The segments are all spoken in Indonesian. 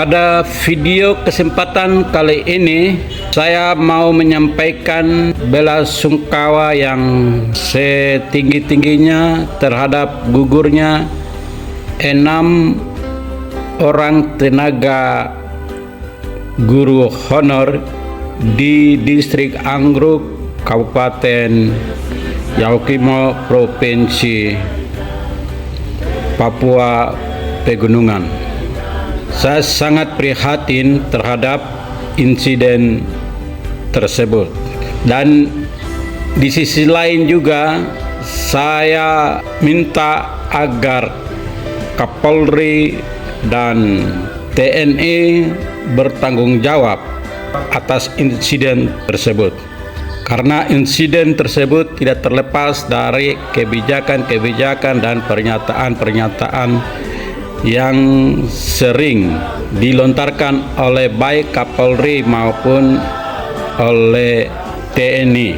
Pada video kesempatan kali ini saya mau menyampaikan belasungkawa yang setinggi-tingginya terhadap gugurnya 6 orang tenaga guru honor di distrik Anggruk, Kabupaten Yaukimo, Provinsi Papua Pegunungan. Saya sangat prihatin terhadap insiden tersebut, dan di sisi lain juga saya minta agar Kapolri dan TNI bertanggung jawab atas insiden tersebut, karena insiden tersebut tidak terlepas dari kebijakan-kebijakan dan pernyataan-pernyataan yang sering dilontarkan oleh baik Kapolri maupun oleh TNI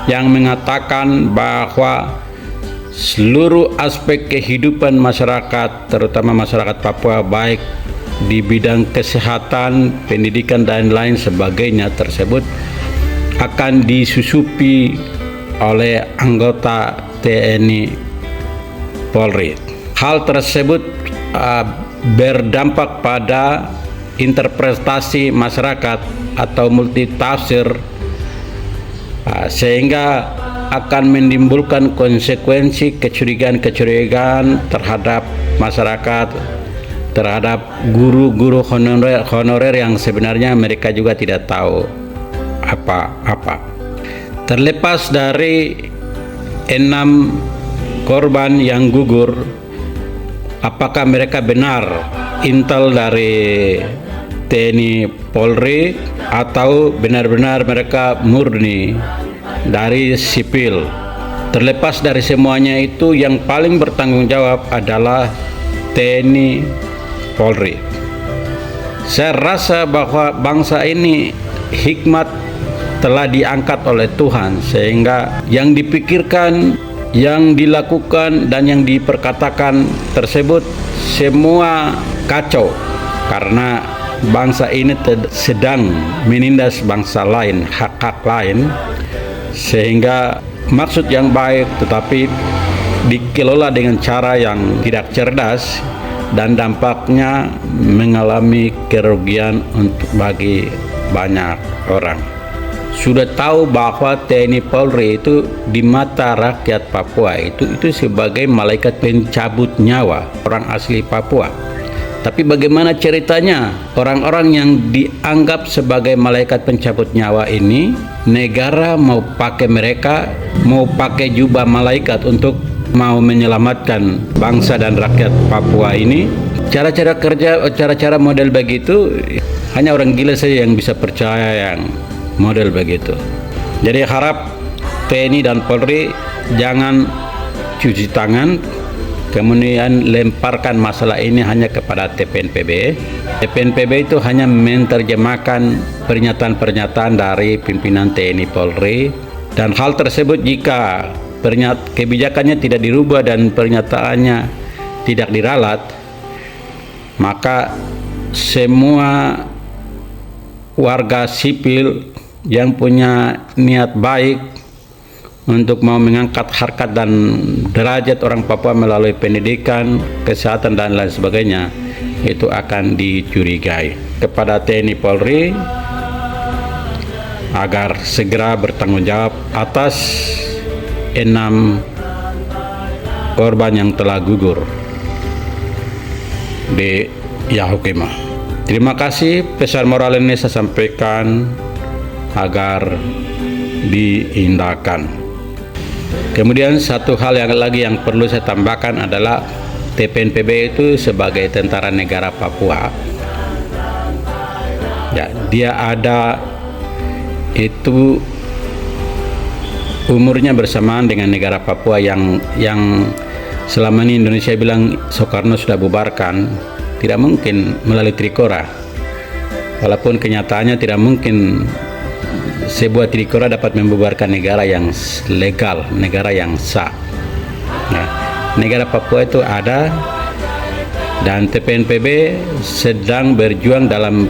yang mengatakan bahwa seluruh aspek kehidupan masyarakat, terutama masyarakat Papua, baik di bidang kesehatan, pendidikan dan lain sebagainya tersebut akan disusupi oleh anggota TNI Polri. Hal tersebut berdampak pada interpretasi masyarakat atau multitafsir, sehingga akan menimbulkan konsekuensi kecurigaan-kecurigaan terhadap masyarakat, terhadap guru-guru honorer yang sebenarnya mereka juga tidak tahu apa-apa. Terlepas dari 6 korban yang gugur, apakah mereka benar intel dari TNI Polri atau benar-benar mereka murni dari sipil? Terlepas dari semuanya itu, yang paling bertanggung jawab adalah TNI Polri. Saya rasa bahwa bangsa ini hikmat telah diangkat oleh Tuhan, sehingga yang dipikirkan, yang dilakukan dan yang diperkatakan tersebut semua kacau, karena bangsa ini sedang menindas bangsa lain, hak-hak lain, sehingga maksud yang baik tetapi dikelola dengan cara yang tidak cerdas dan dampaknya mengalami kerugian untuk bagi banyak orang. Sudah tahu bahwa TNI Polri itu di mata rakyat Papua itu sebagai malaikat pencabut nyawa orang asli Papua. Tapi bagaimana ceritanya orang-orang yang dianggap sebagai malaikat pencabut nyawa ini, negara mau pakai mereka, mau pakai jubah malaikat untuk mau menyelamatkan bangsa dan rakyat Papua ini. Cara-cara kerja, cara-cara model begitu, hanya orang gila saja yang bisa percaya yang model begitu. Jadi harap TNI dan Polri jangan cuci tangan kemudian lemparkan masalah ini hanya kepada TPNPB. TPNPB itu hanya menerjemahkan pernyataan-pernyataan dari pimpinan TNI Polri, dan hal tersebut jika kebijakannya tidak dirubah dan pernyataannya tidak diralat, maka semua warga sipil yang punya niat baik untuk mau mengangkat harkat dan derajat orang Papua melalui pendidikan, kesehatan dan lain sebagainya, itu akan dicurigai. Kepada TNI Polri agar segera bertanggung jawab atas 6 korban yang telah gugur di Yaukimo. Terima kasih. Pesan moral ini saya sampaikan agar diindahkan. Kemudian satu hal yang lagi yang perlu saya tambahkan adalah TPNPB itu sebagai tentara negara Papua. Ya, dia ada itu umurnya bersamaan dengan negara Papua yang selama ini Indonesia bilang Soekarno sudah bubarkan. Tidak mungkin melalui Trikora, walaupun kenyataannya tidak mungkin sebuah Trikora dapat membubarkan negara yang legal, negara yang sah. Negara Papua itu ada Dan TPNPB sedang berjuang dalam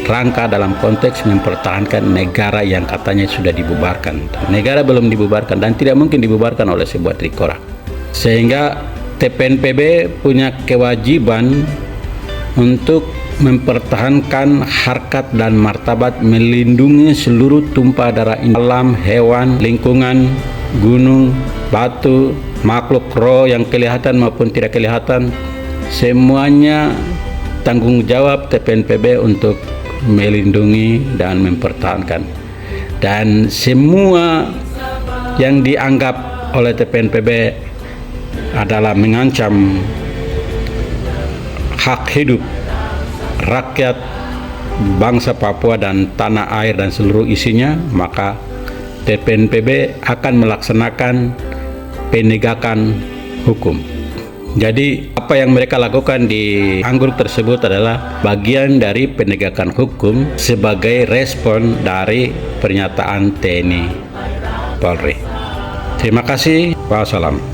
rangka dalam konteks mempertahankan negara yang katanya sudah dibubarkan. Negara belum dibubarkan dan tidak mungkin dibubarkan oleh sebuah trikora. Sehingga TPNPB punya kewajiban untuk mempertahankan harkat dan martabat, melindungi seluruh tumpah darah alam, hewan, lingkungan, gunung, batu, makhluk roh yang kelihatan maupun tidak kelihatan. Semuanya tanggung jawab TPNPB untuk melindungi dan mempertahankan. Dan semua yang dianggap oleh TPNPB adalah mengancam hak hidup rakyat bangsa Papua dan tanah air dan seluruh isinya, maka TPNPB akan melaksanakan penegakan hukum. Jadi apa yang mereka lakukan di Anggrek tersebut adalah bagian dari penegakan hukum sebagai respon dari pernyataan TNI Polri. Terima kasih. Wassalam.